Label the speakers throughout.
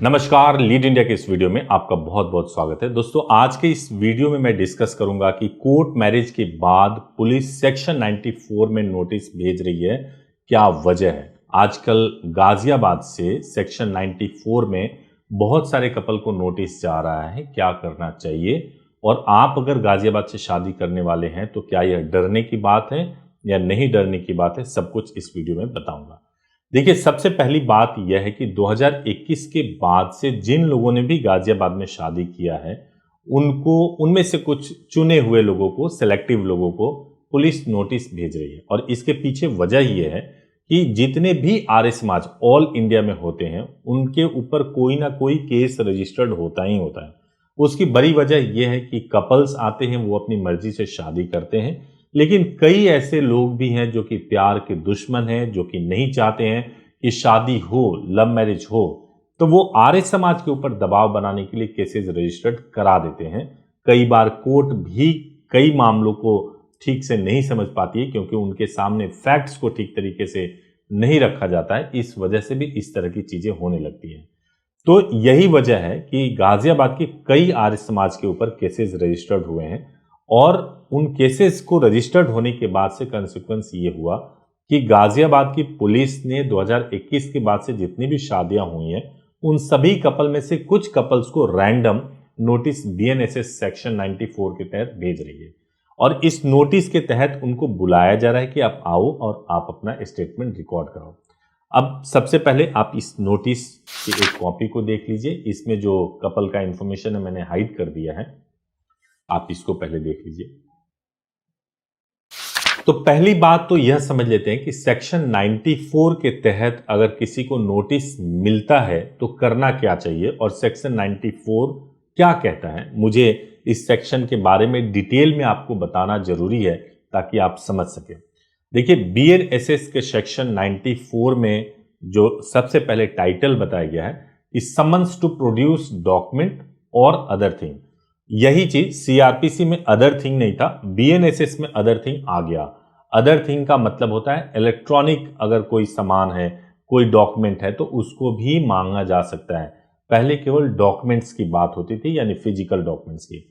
Speaker 1: नमस्कार, lead India के इस वीडियो में आपका बहुत बहुत स्वागत है। दोस्तों, आज के इस वीडियो में मैं डिस्कस करूंगा कि कोर्ट मैरिज के बाद पुलिस सेक्शन 94 में नोटिस भेज रही है, क्या वजह है। आजकल गाजियाबाद से सेक्शन 94 में बहुत सारे कपल को नोटिस जा रहा है, क्या करना चाहिए। और आप अगर गाजियाबाद से शादी करने वाले हैं तो क्या यह डरने की बात है या नहीं डरने की बात है, सब कुछ इस वीडियो में बताऊंगा। देखिए, सबसे पहली बात यह है कि 2021 के बाद से जिन लोगों ने भी गाजियाबाद में शादी किया है, उनमें से कुछ चुने हुए लोगों को, सेलेक्टिव लोगों को पुलिस नोटिस भेज रही है। और इसके पीछे वजह यह है कि जितने भी आर्य समाज ऑल इंडिया में होते हैं, उनके ऊपर कोई ना कोई केस रजिस्टर्ड होता ही होता है। उसकी बड़ी वजह यह है कि कपल्स आते हैं, वो अपनी मर्जी से शादी करते हैं, लेकिन कई ऐसे लोग भी हैं जो कि प्यार के दुश्मन हैं, जो कि नहीं चाहते हैं कि शादी हो, लव मैरिज हो, तो वो आर्य समाज के ऊपर दबाव बनाने के लिए केसेस रजिस्टर्ड करा देते हैं। कई बार कोर्ट भी कई मामलों को ठीक से नहीं समझ पाती है, क्योंकि उनके सामने फैक्ट्स को ठीक तरीके से नहीं रखा जाता है। इस वजह से भी इस तरह की चीजें होने लगती हैं। तो यही वजह है कि गाजियाबाद के कई आर्य समाज के ऊपर केसेस रजिस्टर्ड हुए हैं। और उन केसेस को रजिस्टर्ड होने के बाद से कंसिक्वेंस ये हुआ कि गाजियाबाद की पुलिस ने 2021 के बाद से जितनी भी शादियां हुई हैं, उन सभी कपल में से कुछ कपल्स को रैंडम नोटिस बीएनएसएस सेक्शन 94 के तहत भेज रही है। और इस नोटिस के तहत उनको बुलाया जा रहा है कि आप आओ और आप अपना स्टेटमेंट रिकॉर्ड कराओ। अब सबसे पहले आप इस नोटिस की एक कॉपी को देख लीजिए। इसमें जो कपल का इंफॉर्मेशन है मैंने हाइड कर दिया है, आप इसको पहले देख लीजिए। तो पहली बात तो यह समझ लेते हैं कि सेक्शन 94 के तहत अगर किसी को नोटिस मिलता है तो करना क्या चाहिए और सेक्शन 94 क्या कहता है। मुझे इस सेक्शन के बारे में डिटेल में आपको बताना जरूरी है ताकि आप समझ सकें। देखिए, बीएनएसएस के सेक्शन 94 में जो सबसे पहले टाइटल बताया गया है कि समन्स टू प्रोड्यूस डॉक्यूमेंट और अदर थिंग। यही चीज सीआरपीसी में अदर थिंग नहीं था, बीएनएसएस में अदर थिंग आ गया। अदर थिंग का मतलब होता है इलेक्ट्रॉनिक, अगर कोई सामान है, कोई डॉक्यूमेंट है तो उसको भी मांगा जा सकता है। पहले केवल डॉक्यूमेंट्स की बात होती थी, यानी फिजिकल डॉक्यूमेंट्स की।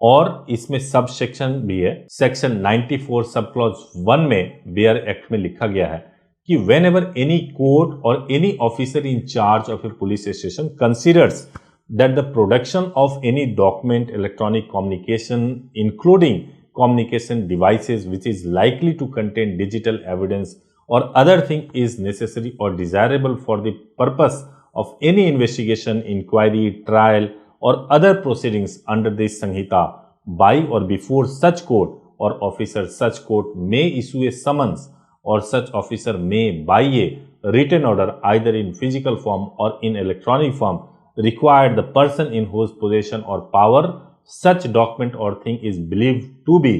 Speaker 1: और इसमें सब सेक्शन भी है। सेक्शन 94 सब क्लॉज 1 में बेयर एक्ट में लिखा गया है कि वेन एवर एनी कोर्ट और any officer in charge of A police station considers that the production of any document, electronic communication, including communication devices which is likely to contain digital evidence or other thing is necessary or desirable for the purpose of any investigation, inquiry, trial or other proceedings under this Sanhita by or before such court or officer, such court may issue a summons or such officer may by a written order either in physical form or in electronic form required the person in whose possession or power such document or thing is believed to be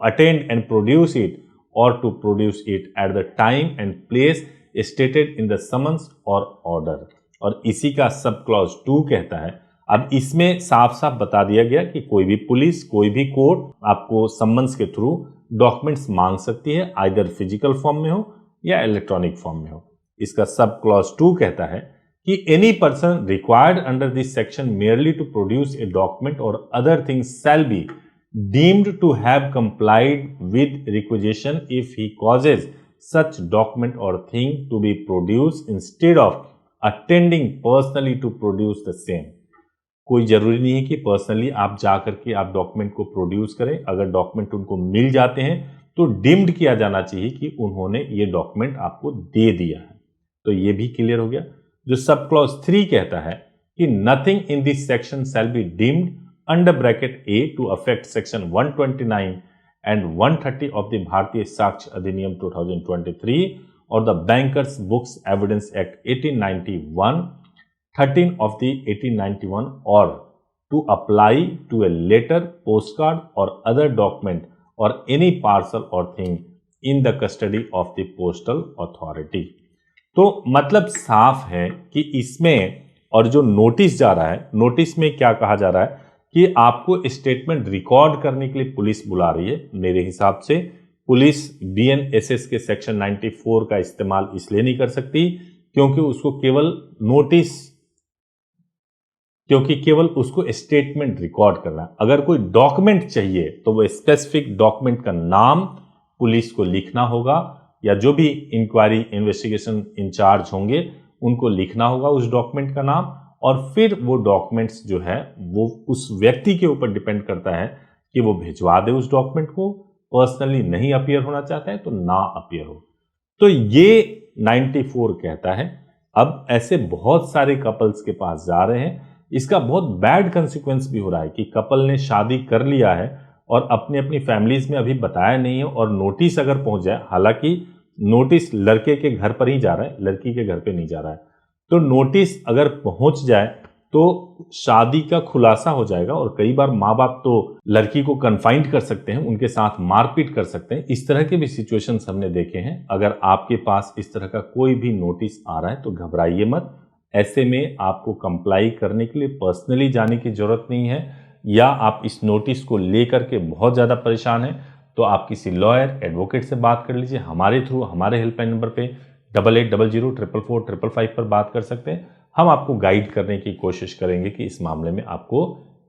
Speaker 1: attend and produce it or to produce it at the time and place stated in the summons or order। और इसी का sub clause 2 कहता है। अब इसमें साफ साफ बता दिया गया कि कोई भी पुलिस, कोई भी कोर्ट आपको सम्मन्स के थ्रू डॉक्यूमेंट्स मांग सकती है, आइदर फिजिकल फॉर्म में हो या इलेक्ट्रॉनिक फॉर्म में हो। इसका सब क्लॉज 2 कहता है कि any person required under this section merely to produce a document or other things shall be deemed to have complied with requisition if he causes such document or thing to be produced instead of attending personally to produce the same। कोई जरूरी नहीं है कि personally आप जा करके आप document को प्रोड्यूस करें। अगर डॉक्यूमेंट उनको मिल जाते हैं तो डीम्ड किया जाना चाहिए कि उन्होंने ये डॉक्यूमेंट आपको दे दिया है। तो ये भी क्लियर हो गया। जो सब क्लॉज 3 कहता है कि nothing in this section shall be deemed under bracket A to affect section 129 and 130 of the Bharatiya Sakshya Adhiniyam 2023 or the bankers books evidence act 1891, 13 of the 1891 or to apply to a letter, post card or other document or any parcel or thing in the custody of the postal authority. तो मतलब साफ है कि इसमें, और जो notice जा रहा है, नोटिस में क्या कहा जा रहा है कि आपको स्टेटमेंट रिकॉर्ड करने के लिए पुलिस बुला रही है। मेरे हिसाब से पुलिस बीएनएसएस के सेक्शन 94 का इस्तेमाल इसलिए नहीं कर सकती क्योंकि उसको केवल नोटिस क्योंकि केवल उसको स्टेटमेंट रिकॉर्ड करना है। अगर कोई डॉक्यूमेंट चाहिए तो वो स्पेसिफिक डॉक्यूमेंट का नाम पुलिस को लिखना होगा, या जो भी इंक्वायरी इन्वेस्टिगेशन इंचार्ज होंगे उनको लिखना होगा उस डॉक्यूमेंट का नाम, और फिर वो डॉक्यूमेंट्स जो है वो उस व्यक्ति के ऊपर डिपेंड करता है कि वो भिजवा दे उस डॉक्यूमेंट को। पर्सनली नहीं अपीयर होना चाहता है तो ना अपीयर हो। तो ये 94 कहता है। अब ऐसे बहुत सारे कपल्स के पास जा रहे हैं, इसका बहुत बैड कंसिक्वेंस भी हो रहा है कि कपल ने शादी कर लिया है और अपनी अपनी फैमिलीज में अभी बताया नहीं है, और नोटिस अगर पहुंच जाए, हालांकि नोटिस लड़के के घर पर ही जा रहा है, लड़की के घर पे नहीं जा रहा है, तो नोटिस अगर पहुंच जाए तो शादी का खुलासा हो जाएगा, और कई बार माँ बाप तो लड़की को कन्फाइंड कर सकते हैं, उनके साथ मारपीट कर सकते हैं। इस तरह के भी सिचुएशंस हमने देखे हैं। अगर आपके पास इस तरह का कोई भी नोटिस आ रहा है तो घबराइए मत। ऐसे में आपको कंप्लाई करने के लिए पर्सनली जाने की जरूरत नहीं है, या आप इस नोटिस को लेकर के बहुत ज़्यादा परेशान हैं तो आप किसी लॉयर एडवोकेट से बात कर लीजिए। हमारे थ्रू हमारे हेल्पलाइन नंबर पे 8800 444 पर बात कर सकते हैं। हम आपको गाइड करने की कोशिश करेंगे कि इस मामले में आपको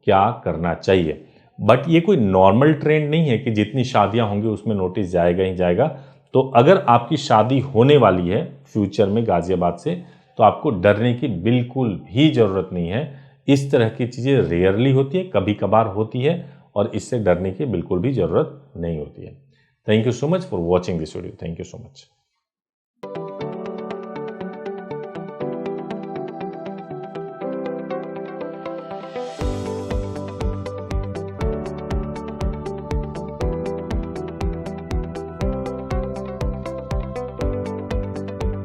Speaker 1: क्या करना चाहिए। बट ये कोई नॉर्मल ट्रेंड नहीं है कि जितनी शादियां होंगी उसमें नोटिस जाएगा ही जाएगा। तो अगर आपकी शादी होने वाली है फ्यूचर में गाजियाबाद से, तो आपको डरने की बिल्कुल भी ज़रूरत नहीं है। इस तरह की चीज़ें रेयरली होती है, कभी कभार होती है, और इससे डरने की बिल्कुल भी ज़रूरत नहीं होती है। Thank you so much for watching this video. Thank you so much.